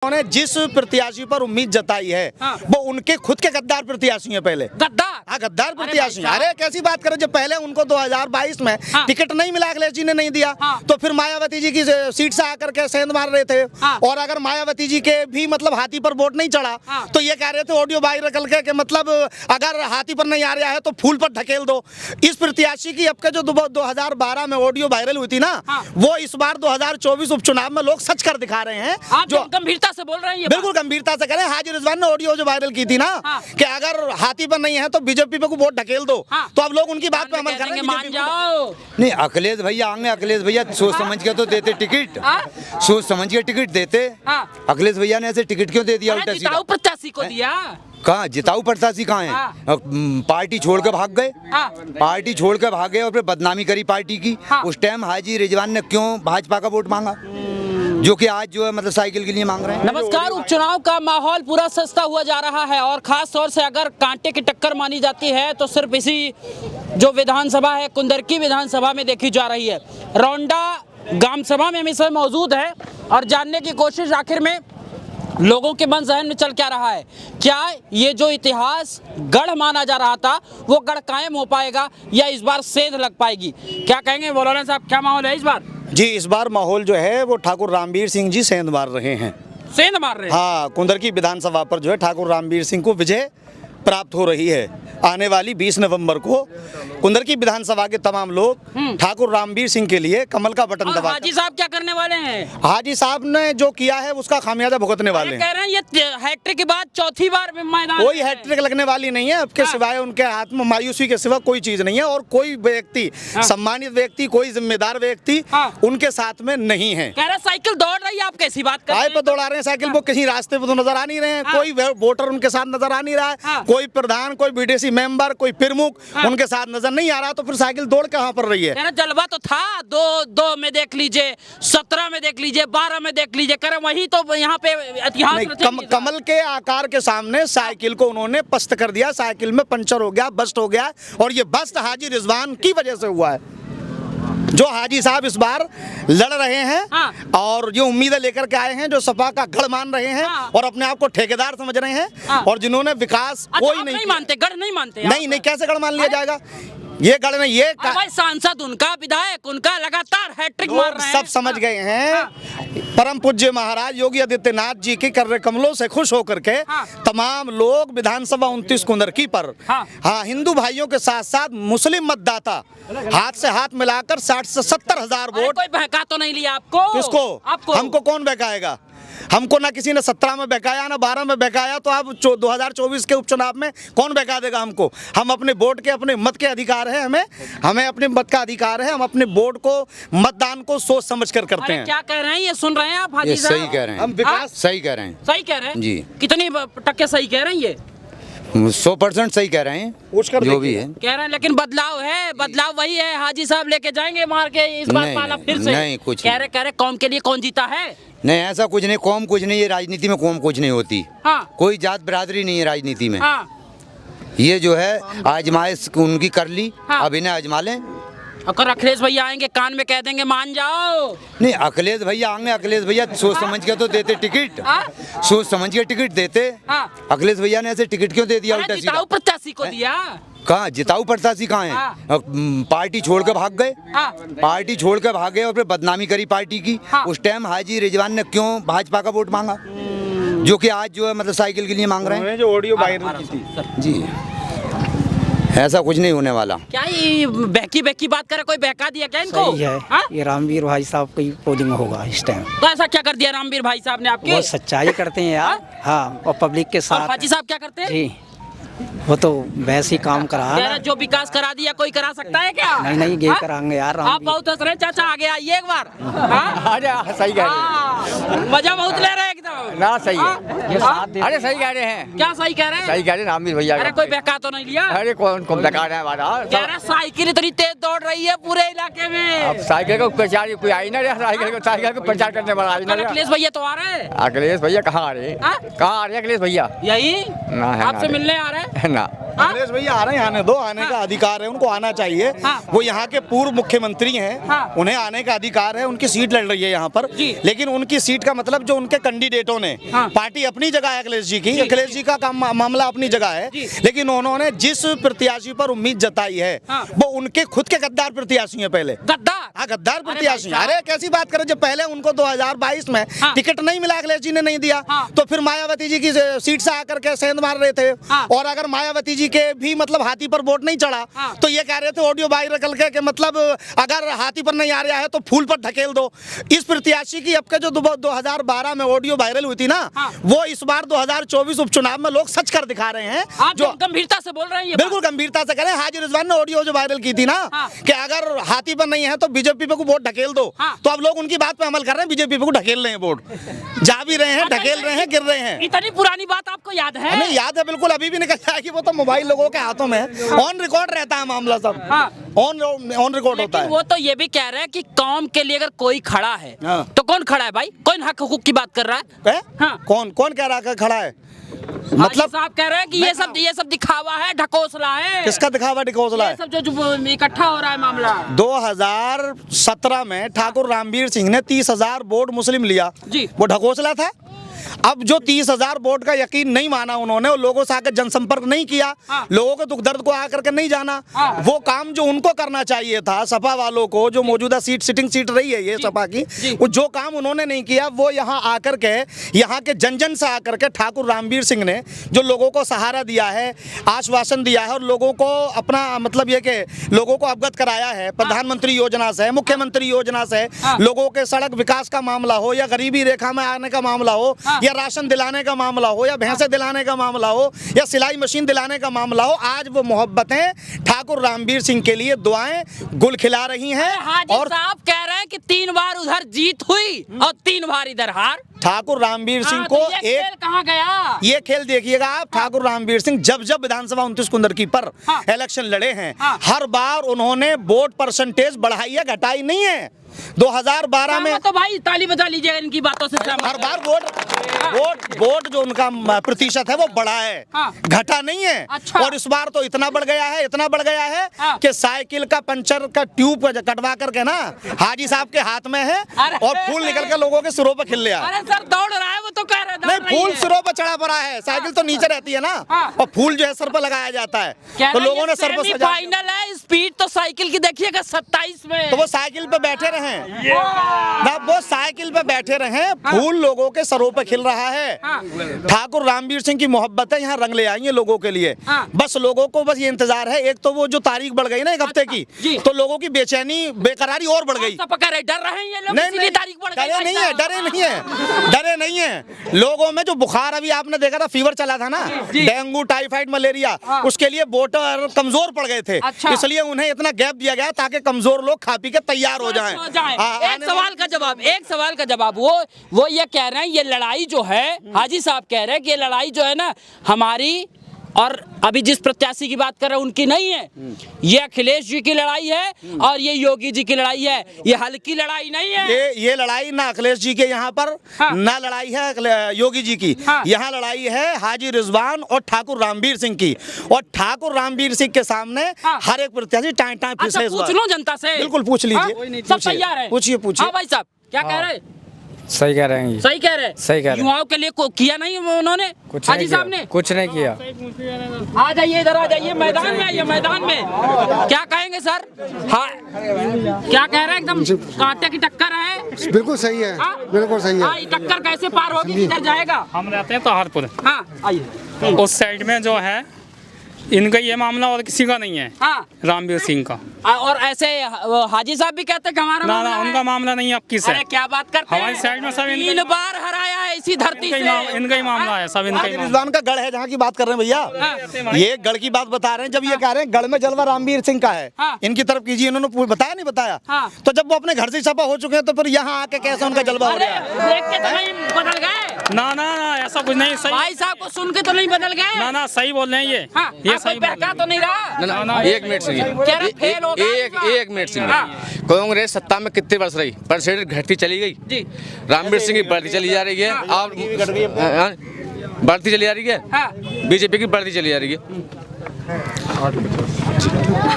उन्होंने जिस प्रत्याशी पर उम्मीद जताई है वो उनके खुद के गद्दार प्रत्याशी हैं। पहले गद्दार, हाँ गद्दार प्रत्याशी। अरे कैसी बात करें, जब पहले उनको 2022 में टिकट नहीं मिला, अखिलेश जी ने नहीं दिया, तो फिर मायावती जी की सीट से आकर के सेंध मार रहे थे। और अगर मायावती जी के भी मतलब हाथी पर वोट नहीं चढ़ा तो ये कह रहे थे ऑडियो वायरल करके कि मतलब अगर हाथी पर नहीं आ रहा है तो फूल पर ढकेल दो। इस प्रत्याशी की अब के जो 2012 में ऑडियो वायरल हुई थी ना, वो इस बार 2024 उपचुनाव में लोग सच कर दिखा रहे हैं। जो गंभीरता से बोल रहे हैं, बिल्कुल गंभीरता से करें। हाजी रिजवान ने ऑडियो जो वायरल की थी ना कि अगर हाथी पर नहीं है तो बीजेपी पे को वोट ढकेल दो, तो अब लोग उनकी बात पे अमल कर रहे हैं। मान जाओ। नहीं अखिलेश भैया आगे, अखिलेश भैया सोच समझ के तो देते टिकट, सोच समझ के टिकट देते। अखिलेश भैया ने ऐसे टिकट क्यों दे दिया उल्टा सीधा? जिताऊ प्रत्याशी को दिया। कहाँ जिताऊ प्रत्याशी कहाँ है? पार्टी छोड़ के भाग गए, पार्टी छोड़ के भाग गए और फिर बदनामी करी पार्टी की। उस टाइम हाजी रिजवान ने क्यों भाजपा का वोट मांगा, जो कि आज जो है मतलब साइकिल के लिए मांग रहे हैं। नमस्कार, उपचुनाव का माहौल पूरा सस्ता हुआ जा रहा है और खास तौर से अगर कांटे की टक्कर मानी जाती है तो सिर्फ इसी जो विधानसभा है, कुंदरकी विधानसभा में देखी जा रही है। रौंडा ग्राम सभा में हम इस समय मौजूद है और जानने की कोशिश आखिर में लोगों के मन जहन में चल क्या रहा है। क्या ये जो इतिहास गढ़ माना जा रहा था वो गढ़ कायम हो पाएगा या इस बार सेंध लग पाएगी? क्या कहेंगे मौलाना साहब, क्या माहौल है इस बार? जी इस बार माहौल जो है वो ठाकुर रामवीर सिंह जी सेंध मार रहे हैं। सेंध मार रहे हैं? हाँ, कुंदरकी विधानसभा पर जो है ठाकुर रामवीर सिंह को विजय प्राप्त हो रही है। आने वाली 20 नवंबर को कुंदरकी विधानसभा के तमाम लोग ठाकुर रामवीर सिंह के लिए कमल का बटन दबा। हाजी साहब क्या करने वाले हैं? हाजी साहब ने जो किया है उसका खामियाजा भुगतने वाले हैं। कह रहे हैं ये हैट्रिक के बाद चौथी बार मैदान, कोई हैट्रिक लगने वाली नहीं है। अब के सिवाय उनके हाथ में मायूसी के सिवा कोई चीज नहीं है और कोई व्यक्ति सम्मानित व्यक्ति, कोई जिम्मेदार व्यक्ति उनके साथ में नहीं है। कह रहे साइकिल दौड़ रही है, आप कैसी बात कर रहे काय हैं? पे दौड़ा रहे हैं साइकिल, वो किसी रास्ते पे तो नजर आ नहीं रहे हैं। कोई वोटर उनके साथ नजर आ नहीं रहा है, कोई प्रधान, कोई बीडीसी मेंबर, कोई प्रमुख उनके साथ नजर नहीं आ रहा, तो फिर साइकिल दौड़ कहाँ पर रही है? जलवा तो था, दो में देख लीजिए, 17 में देख लीजिए, 12 में देख लीजिए, करे वही तो यहाँ पे इतिहास कमल के आकार के सामने साइकिल को उन्होंने पस्त कर दिया। साइकिल में पंचर हो गया, बस्ट हो गया और ये बस्ट हाजी रिजवान की वजह से हुआ है। जो हाजी साहब इस बार लड़ रहे हैं और जो उम्मीदें लेकर के आए हैं, जो सपा का गढ़ मान रहे हैं और अपने आप को ठेकेदार समझ रहे हैं और जिन्होंने विकास कोई नहीं मानते, गढ़ नहीं मानते। नहीं, कैसे गढ़ मान लिया जाएगा? ये गढ़ नहीं, ये भाई सांसद उनका, विधायक उनका लगातार हैट्रिक मार रहे हैं। सब समझ गए हैं। परम पूज्य महाराज योगी आदित्यनाथ जी के कर्रे कमलों से खुश होकर के तमाम लोग विधानसभा 29 कुंदरकी पर हिंदू भाइयों के साथ साथ मुस्लिम मतदाता हाथ से हाथ मिलाकर 60 से 70 हजार वोट। कोई बहका तो नहीं लिया आपको? किसको? आपको? हमको कौन बहकाएगा? हमको ना किसी ने 17 में बहकाया ना 12 में बहकाया, तो अब 2024 के उपचुनाव में कौन बहका देगा हमको? हम अपने वोट के, अपने मत के अधिकार है, हमें अपने मत का अधिकार है। हम अपने वोट को, मतदान को सोच समझ कर करते हैं। क्या कह रहे हैं ये सुन रहे हैं आप हाजी साहब? सही कह रहे हैं, हम विकास सही कह रहे हैं। सही कह रहे हैं जी। कितनी टक्के सही कह रहे हैं? ये 100% सही कह रहे हैं, जो भी है कह रहे हैं। लेकिन बदलाव है, बदलाव वही है। हाजी साहब लेके जाएंगे मार के इस बार पाला फिर से? नहीं, कुछ कह रहे कौम के लिए कौन जीता है? नहीं, ऐसा कुछ नहीं, कौम कुछ नहीं, ये राजनीति में कौम कुछ नहीं होती। कोई जात बिरादरी नहीं है राजनीति में। ये जो है आजमाइश उनकी कर ली, अब इन्हें आजमा लें। अगर अखिलेश भैया आएंगे कान में कह देंगे मान जाओ। नहीं अखिलेश भैया आएंगे, अखिलेश भैया सोच समझ के तो देते टिकट, सोच समझ के टिकट देते। अखिलेश भैया ने ऐसे टिकट क्यों दे दिया उल्टा सीधा? जिताऊ प्रत्याशी को दिया। कहाँ जिताऊ प्रत्याशी कहाँ है? पार्टी छोड़ के भाग गए, पार्टी छोड़ के भाग गए और फिर बदनामी करी पार्टी की। उस टाइम हाजी रिजवान ने क्यों भाजपा का वोट मांगा, जो कि आज जो है मतलब साइकिल के लिए मांग रहे हैं। जो ऑडियो वायरल की थी जी, ऐसा कुछ नहीं होने वाला। क्या ये बहकी बात करे? कोई बहका दिया क्या इनको? सही है। ये रामवीर भाई साहब की पोलिंग होगा इस टाइम। तो ऐसा क्या कर दिया रामवीर भाई साहब ने आपके? बहुत सच्चाई करते हैं यार। हाँ, और पब्लिक के साथ। हाजी साहब क्या करते हैं? जी, वो तो वैसे ही काम करा। जो विकास करा दिया कोई करा सकता है क्या? नहीं, ये कराएंगे यार। आप बहुत हंस रहे हैं चाचा, आगे आइए एक बार। सही कह रहे हैं, मजा बहुत ले रहे हैं एकदम ना? सही है, अरे सही कह रहे हैं। क्या सही कह रहे हैं? सही कह रहे हैं रामवीर भैया। अरे कोई बहका तो नहीं लिया? अरे कौन बहका रहा है हमारा? कह रहा साइकिल इतनी तेज दौड़ रही है पूरे इलाके में। अब साइकिल को प्रचार कोई आई ना, साइकिल को प्रचार करने वाला आई ना। अखिलेश भैया तो आ रहे हैं। अखिलेश भैया कहाँ आ रहे हैं? कहाँ आ रहे हैं अखिलेश भैया? यही ना, आपसे मिलने आ रहे हैं ना। अखिलेश भैया आ रहे हैं, आने दो, आने का अधिकार है उनको, आना चाहिए। वो यहाँ के पूर्व मुख्यमंत्री हैं, उन्हें आने का अधिकार है, उनकी सीट लड़ रही है यहाँ पर। लेकिन उनकी सीट का मतलब जो उनके कैंडिडेटों ने, पार्टी अपनी जगह है अखिलेश जी की, अखिलेश जी का मामला अपनी जगह है, लेकिन उन्होंने जिस प्रत्याशी पर उम्मीद जताई है वो उनके खुद के गद्दार प्रत्याशी हैं। पहले गद्दार प्रत्याशी। अरे कैसी बात करें, जब पहले उनको 2022 में टिकट नहीं मिला, अखिलेश जी ने नहीं दिया, तो फिर मायावती जी की सीट से आकर के सेंध मार रहे थे। और अगर मायावती जी के भी मतलब हाथी पर वोट नहीं चढ़ा तो ये कह रहे थे ऑडियो वायरल करके कि मतलब अगर हाथी पर नहीं आ रहा है तो फूल पर ढकेल दो। इस प्रत्याशी की अब के जो 2012 में ऑडियो वायरल हुई थी ना, वो इस बार 2024 उपचुनाव में लोग सच कर दिखा रहे हैं। जो गंभीरता से बोल रहे हैं, बिल्कुल गंभीरता से करें। हाजी रिजवान ने ऑडियो जो वायरल की थी ना कि अगर हाथी पर नहीं है तो बीजेपी पे को वोट ढकेल दो, तो अब लोग उनकी बात पे अमल कर रहे हैं, बीजेपी पे को ढकेल रहे हैं वोट, जा भी रहे हैं, ढकेल रहे हैं, गिर रहे हैं। इतनी पुरानी बात आपको याद है? नहीं याद है, बिल्कुल अभी भी निकल जाएगी, वो तो मोबाइल लोगों के हाथों में है, ऑन रिकॉर्ड रहता है मामला सब, ऑन रिकॉर्ड होता है। वो तो ये भी कह रहे हैं कि कौम के लिए अगर कोई खड़ा है तो कौन खड़ा है भाई? कौन हक हुकूक की बात कर रहा है? कौन कौन कह रहा है खड़ा है? मतलब साहब कह रहे हैं कि ये सब दिखावा है, ढकोसला है। किसका दिखावा ढकोसला है? ये सब जो इकट्ठा हो रहा है मामला। 2017 में ठाकुर रामवीर सिंह ने 30,000 वोट मुस्लिम लिया जी, वो ढकोसला था। अब जो 30,000 वोट का यकीन नहीं माना उन्होंने, और लोगों से आकर जनसंपर्क नहीं किया, लोगों के दुख दर्द को आकर के नहीं जाना, वो काम जो उनको करना चाहिए था सपा वालों को, जो मौजूदा सिटिंग सीट रही है ये सपा की, वो जो काम उन्होंने नहीं किया, वो यहाँ आकर के यहाँ के जन से आकर के ठाकुर रामवीर सिंह ने जो लोगों को सहारा दिया है, आश्वासन दिया है, और लोगों को अपना मतलब ये कि लोगों को अवगत कराया है प्रधानमंत्री योजना से, मुख्यमंत्री योजना से, लोगों के सड़क विकास का मामला हो या गरीबी रेखा में आने का मामला हो, या राशन दिलाने का मामला हो, या भैंसे दिलाने का मामला हो, या सिलाई मशीन दिलाने का मामला हो, आज वो मोहब्बतें ठाकुर रामवीर सिंह के लिए दुआएं गुल खिला रही हैं। और साहब कह रहे हैं कि 3 बार उधर जीत हुई और 3 बार इधर हार। ठाकुर रामवीर सिंह को तो ये खेल कहाँ गया? ये खेल देखिएगा आप, ठाकुर रामवीर सिंह जब विधानसभा 29 कुंदरकी पर इलेक्शन लड़े हैं, हर बार उन्होंने वोट परसेंटेज बढ़ाई है, घटाई नहीं है। 2012 में तो भाई ताली बजा लीजिएगा इनकी बातों से। हर बार वोट जो उनका प्रतिशत है वो बढ़ा है, घटा नहीं है। अच्छा। और इस बार तो इतना बढ़ गया है कि साइकिल का पंचर का ट्यूब कटवा करके ना हाजी साहब के हाथ में है, और फूल निकल के लोगों के सिरों पर खिल रहा है। अरे सर दौड़ रहा है, वो तो कह रहे हैं नहीं, फूल सिरों पर चढ़ा पड़ा है, साइकिल तो नीचे रहती है ना, और फूल जो है सर पर लगाया जाता है, तो लोगों ने सर पर फाइनल है। स्पीड तो साइकिल की देखिएगा 27 में, तो वो साइकिल पे बैठे रहे, वो साइकिल पे बैठे रहे, फूल लोगों के सरों पे खिल रहा है। ठाकुर रामवीर सिंह की मोहब्बतें यहाँ रंग ले आई है लोगों के लिए। बस लोगों को बस ये इंतजार है, एक तो वो जो तारीख बढ़ गई ना 1 हफ्ते की, तो लोगों की बेचैनी बेकरारी और बढ़ गई। डर रहे हैं ये लोग, नहीं, तारीख बढ़ गई। डरे नहीं है लोगों में। जो बुखार अभी आपने देखा था, फीवर चला था ना, डेंगू, टाइफाइड, मलेरिया, उसके लिए वोटर कमजोर पड़ गए थे, इसलिए उन्हें इतना गैप दिया गया ताकि कमजोर लोग खा पी के तैयार हो जाएं। एक सवाल का जवाब वो ये कह रहे हैं, ये लड़ाई जो है, हाजी साहब कह रहे हैं कि ये लड़ाई जो है ना हमारी, और अभी जिस प्रत्याशी की बात कर रहे हैं उनकी नहीं है, ये अखिलेश जी की लड़ाई है और ये योगी जी की लड़ाई है, ये हल्की लड़ाई नहीं है। ये लड़ाई ना अखिलेश जी के यहाँ पर ना लड़ाई है योगी जी की, यहाँ लड़ाई है हाजी रिजवान और ठाकुर रामवीर सिंह की। और ठाकुर रामवीर सिंह के सामने हर एक प्रत्याशी टाइम अच्छा, पूछ लो जनता से। बिल्कुल पूछ लीजिए, सब तैयार है, पूछिए। हाँ भाई साहब क्या कह रहे हैं? सही कह रहे हैं, सही कह रहे हैं। युवाओं के लिए किया नहीं उन्होंने, हाजी साहब ने कुछ नहीं किया। आ जाइए इधर, आ जाइए मैदान में, आइए मैदान में। क्या कहेंगे सर? हाँ क्या कह रहे हैं? एकदम कांटे की टक्कर है। बिल्कुल सही है, बिल्कुल सही है। टक्कर कैसे पार होगी, किधर जाएगा? हम रहते हैं तोहारपुर, हाँ आइए। उस साइड में जो है इनका ये मामला और किसी का नहीं है, रामवीर सिंह का। और ऐसे हाजी साहब भी कहते हैं कि हमारा ना उनका मामला नहीं है। अब किस है? क्या बात करते हैं? हमारी साइड में सब 3 बार हराया है इसी धरती से। इनका ही मामला है, सब इनका ही मामला। रिजवान का गढ़ है जहाँ की बात कर रहे हैं भैया, ये गढ़ की बात बता रहे हैं। जब ये कह रहे हैं गढ़ में जलवा रामवीर सिंह का है, इनकी तरफ कीजिए, इन्होंने बताया नहीं बताया, तो जब वो अपने घर से सपा हो चुके हैं तो फिर यहाँ आके कैसे उनका जलवा हो रहा है? देख के तो नहीं बदल गए? ना ऐसा कुछ नहीं। सही भाई साहब को सुन के तो नहीं बदल गए? ना सही बोल रहे हैं ये सही बहका तो नहीं रहा। ना 1 मिनट सुनिए, एक मिनट सुनिए। कांग्रेस सत्ता में कितने वर्ष रही, परसेंटेज घटती चली गई जी। रामवीर सिंह की बढ़ती चली जा रही है, और बढ़ती चली जा रही है, बीजेपी की बढ़ती चली जा रही है।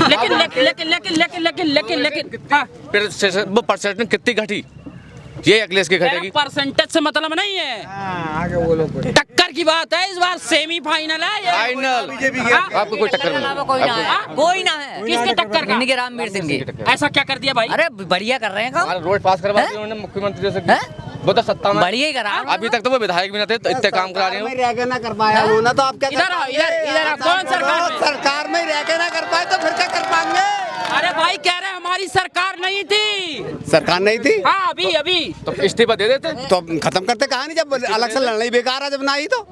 लेकिन लेकिन लेकिन लेकिन लेकिन लेकिन लेकिन लेकिन हाँ, फिर वो परसेंटेज कितनी घटी, ये अखिलेश की घटेगी। परसेंटेज से मतलब नहीं है, टक्कर की बात है। इस बार सेमीफाइनल है ये। फाइनल आपको कोई टक्कर नहीं। कोई ना है, कोई ना है। किसके टक्कर का? इनके रामवीर सिंह की। ऐसा क्या कर दिया भाई? अरे बढ़िया कर रहे हैं काम, हमारा रोड पास करवा दिया उन्होंने मुख्यमंत्री से। वो तो सत्ता में बढ़िया ही करा। अभी तक तो वो विधायक भी न थे, तो इतने काम करा रहे हैं। रह के ना कर पाया उन्होंने, तो आप क्या इधर आओ, इधर आओ। कौन सरकार में? सरकार में रह के ना कर पाए तो फिर क्या कर पाएंगे? अरे भाई कह रहे हैं हमारी सरकार नहीं थी। सरकार नहीं थी हाँ अभी अभी तो इस्तीफा दे देते, तो खत्म करते कहानी, जब इलेक्शन लड़ना ही बेकार है जब ना ही तो।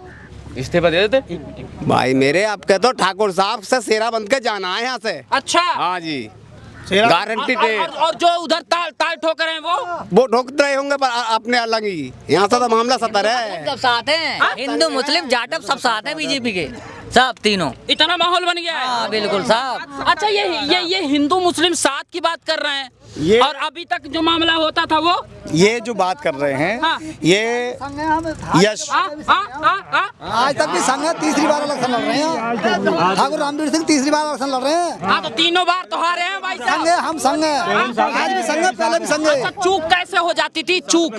इस्तीफा दे देते। भाई मेरे आप कहते हो ठाकुर साहब से सेरा बंद के जाना है यहाँ से। अच्छा। हाँ जी, गारंटी दे। और जो उधर ताल ताल ठोक रहे हैं वो ठोक रहे होंगे पर अपने अलग ही। यहाँ से तो मामला सतर है। सब साथ हैं, हिंदू मुस्लिम जाटव सब साथ हैं बीजेपी के, सब तीनों। इतना माहौल बन गया है। हाँ बिल्कुल साहब। अच्छा ये हिंदू मुस्लिम साथ की बात कर रहे हैं, ये- और अभी तक जो मामला होता था वो ये जो बात कर रहे हैं हाँ। ये यश आज तक भी संघ है, तीसरी बार इलेक्शन लड़ रहे हैं। ठाकुर रामवीर सिंह तीसरी बार इलेक्शन लड़ रहे हैं। हाँ तो तीनों बार तो हारे हैं भाई संघ साहब। है, हम संघ है, आज भी संघ है, पहले भी संघ अच्छा, है। चूक कैसे हो जाती थी? चूक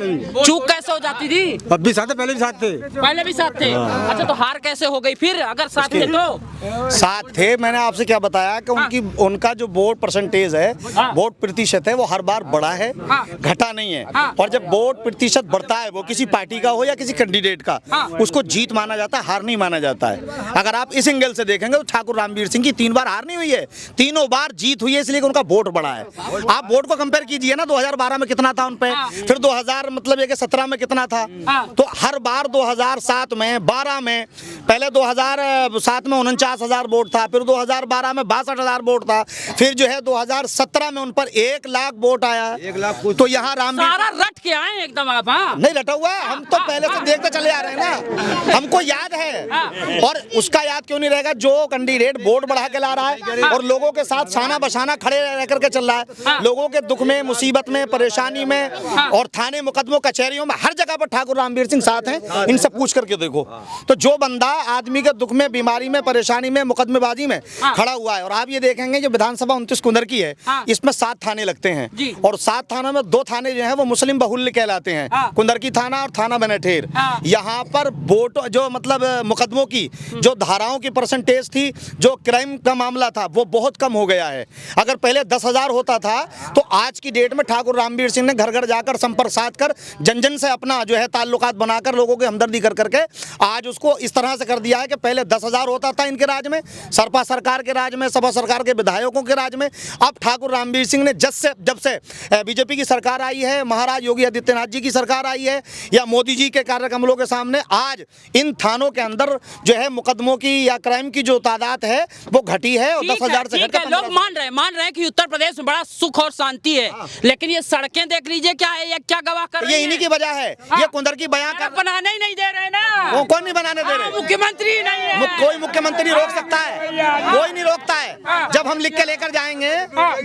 कैसे हो जाती थी? अब भी साथ है, पहले भी साथ थे। पहले भी साथ थे। अच्छा तो हार कैसे हो गई फिर, अगर साथ थे तो? साथ थे। मैंने आपसे क्या बताया कि उनका जो वोट परसेंटेज है, वोट प्रतिशत है, वो हर बार बढ़ा है, घटा नहीं है। और जब वोट प्रतिशत बढ़ता है, वो किसी पार्टी का हो या किसी कैंडिडेट का, उसको जीत माना जाता है, हार नहीं माना जाता है। अगर आप इस एंगल से देखेंगे तो ठाकुर रामवीर सिंह की 3 बार हार नहीं हुई है, तीनों बार जीत हुई है, इसलिए कि उनका वोट बढ़ा है। आप वोट को कंपेयर कीजिए ना, 2012 में कितना था उन पे, फिर 2017 में कितना था। तो हर बार 2007 में, 12 में, पहले 2007 में 49,000 वोट था, फिर 2012 में 62,000 वोट था, फिर जो है 2017 में उन पर 1 लाख वोट आया। 1 लाख। तो यहाँ रामवीर सारा रट के आए एकदम आप। हाँ नहीं रटा हुआ है, हम तो पहले से देखते चले आ रहे हैं ना, हमको याद है। और उसका याद क्यों नहीं रहेगा जो कैंडिडेट वोट बढ़ा के ला रहा है और लोगों के साथ शाना बशाना खड़े रह करके चल रहा है, लोगों के दुख में, मुसीबत में, परेशानी में, और थाने मुकदमों कचहरियों में, हर जगह पर ठाकुर रामवीर सिंह साथ हैं। इनसे पूछ करके देखो तो जो बंदा आदमी के दुख में, बीमारी में, परेशानी में, मुकदमेबाजी में खड़ा हुआ है। और आप ये देखेंगे जो विधानसभा 29 कुंदर की है, इसमें 7 थाने लगते हैं, और 7 थानों में 2 थाने जो है वो मुस्लिम बहुल्य कहलाते हैं, कुंदर की थाना और थाना बनेठेर। यहाँ पर वोट जो मतलब मुकदमों की जो धाराओं की परसेंटेज थी, जो क्राइम का मामला था, वो बहुत कम हो गया है। अगर पहले 10,000 होता था तो आज की डेट में ठाकुर रामवीर सिंह ने घर घर जाकर संपर्क साध कर जन जन से अपना जो है ताल्लुकात बनाकर लोगों की हमदर्दी कर करके आज उसको इस तरह से कर दिया है कि पहले 10,000 होता था इनके राज में, सरपा सरकार के राज में, सपा सरकार के विधायकों के राज में। अब ठाकुर रामवीर सिंह ने जब से बीजेपी की सरकार आई है, महाराज योगी आदित्यनाथ जी की सरकार आई है, या मोदी जी के कार्यक्रमों के सामने, आज इन थानों के अंदर जो है मुकदमों की या क्राइम की जो तादाद है वो घटी है, और 10,000 से घटकर लोग मान रहे हैं कि उत्तर प्रदेश में बड़ा सुख और शांति है, लेकिन ये सड़कें देख लीजिए क्या है, ये क्या गवाह कर रही ये है? इन्हीं की वजह है। ये कुंदर की बयां कर बनाने ही नहीं दे रहे ना, वो कौन नहीं बनाने दे रहे? मुख्यमंत्री नहीं है। कोई मुख्यमंत्री रोक सकता है? कोई नहीं रोकता है। जब हम लिख के लेकर जाएंगे,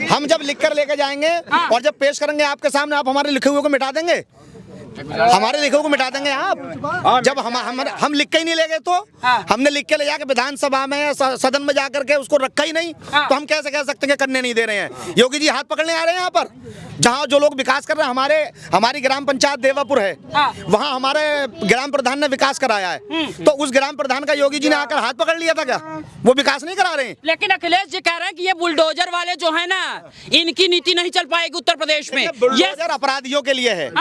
हम जब लिख कर लेकर जाएंगे और जब पेश करेंगे आपके सामने, आप हमारे लिखे हुए को मिटा देंगे? हमारे लिखे को मिटा देंगे आप? जब हम लिख के ही नहीं ले गए, तो हमने लिख के ले जाकर विधानसभा में, सदन में जाकर के उसको रखा ही नहीं, तो हम कैसे कह सकते हैं कि करने नहीं दे रहे हैं? योगी जी हाथ पकड़ने आ रहे हैं यहाँ पर, जहाँ जो लोग विकास कर रहे हैं। हमारी ग्राम पंचायत देवापुर है, वहाँ हमारे ग्राम प्रधान ने विकास कराया है, तो उस ग्राम प्रधान का योगी जी ने आकर हाथ पकड़ लिया था क्या? वो विकास नहीं करा रहे हैं। लेकिन अखिलेश जी कह रहे हैं कि ये बुलडोजर वाले जो है ना, इनकी नीति नहीं चल पाएगी उत्तर प्रदेश में। बुलडोजर अपराधियों के लिए है,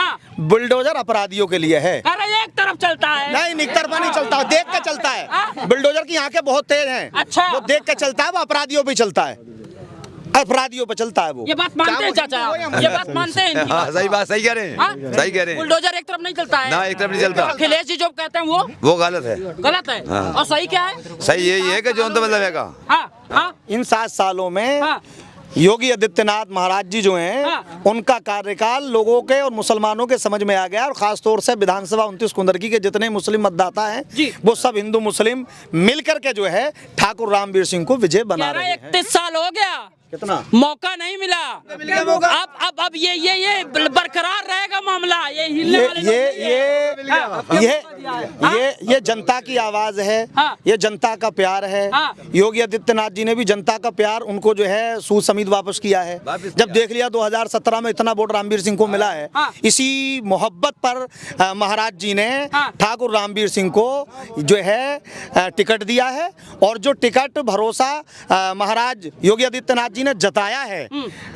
बुलडोजर अपराधियों के लिए है। अरे एक तरफ चलता है, नहीं, एक तरफा नहीं चलता, देख के चलता है। बुलडोजर की आंखें बहुत तेज हैं। अच्छा। वो देख के चलता है, वो अपराधियों पे चलता है, अपराधियों पे चलता है वो। ये बात मानते हैं चाचा? ये बात मानते हैं इनकी? हाँ, सही बात, सही कह रहे हैं, सही कह रहे हैं। बुलडोजर एक तरफ नहीं चलता है ना, एक तरफ नहीं चलता। अखिलेश जी जो कहते हैं वो गलत है, गलत है। और सही क्या है? सही यही है कि जो तो मतलब है। हाँ, इन 7 सालों में योगी आदित्यनाथ महाराज जी जो हैं, उनका कार्यकाल लोगों के और मुसलमानों के समझ में आ गया, और खास तौर से विधानसभा 29 कुंदरकी के जितने मुस्लिम मतदाता हैं, वो सब हिंदू मुस्लिम मिलकर के जो है ठाकुर रामवीर सिंह को विजय बना रहे हैं। 31 साल हो गया कितना मौका नहीं मिला। अब ये बरकरार रहेगा मामला, ये हिलने वाले ये जनता की आवाज है, ये जनता का प्यार है। योगी आदित्यनाथ जी ने भी जनता का प्यार उनको जो है सूद समेत वापस किया है। जब देख लिया 2017 में इतना वोट रामवीर सिंह को मिला है, इसी मोहब्बत पर महाराज जी ने ठाकुर रामवीर सिंह को जो है टिकट दिया है। और जो टिकट भरोसा महाराज योगी आदित्यनाथ जी ने जताया है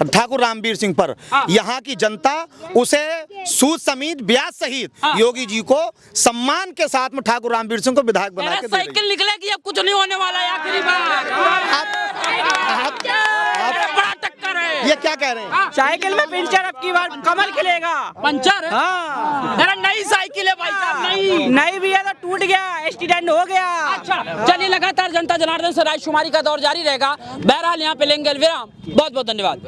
ठाकुर रामवीर सिंह पर, यहाँ की जनता उसे सूद समेत ब्याज सहित योगी जी को सम्मान के साथ में ठाकुर रामवीर सिंह को विधायक बना के साइकिल निकलेगी, अब कुछ नहीं होने वाला है। आखिरी बार बड़ा टक्कर है। ये क्या कह रहे हैं? साइकिल में पंचर अब की बार कमल खिलेगा। पंचर? हाँ, अरे नई साइकिल है भाई साहब, नहीं भी है तो टूट गया, एक्सीडेंट हो गया। अच्छा चलिए, लगातार जनता जनार्दन से रायशुमारी का दौर जारी रहेगा। बहरहाल यहाँ पे लेंगे विराम। बहुत बहुत धन्यवाद।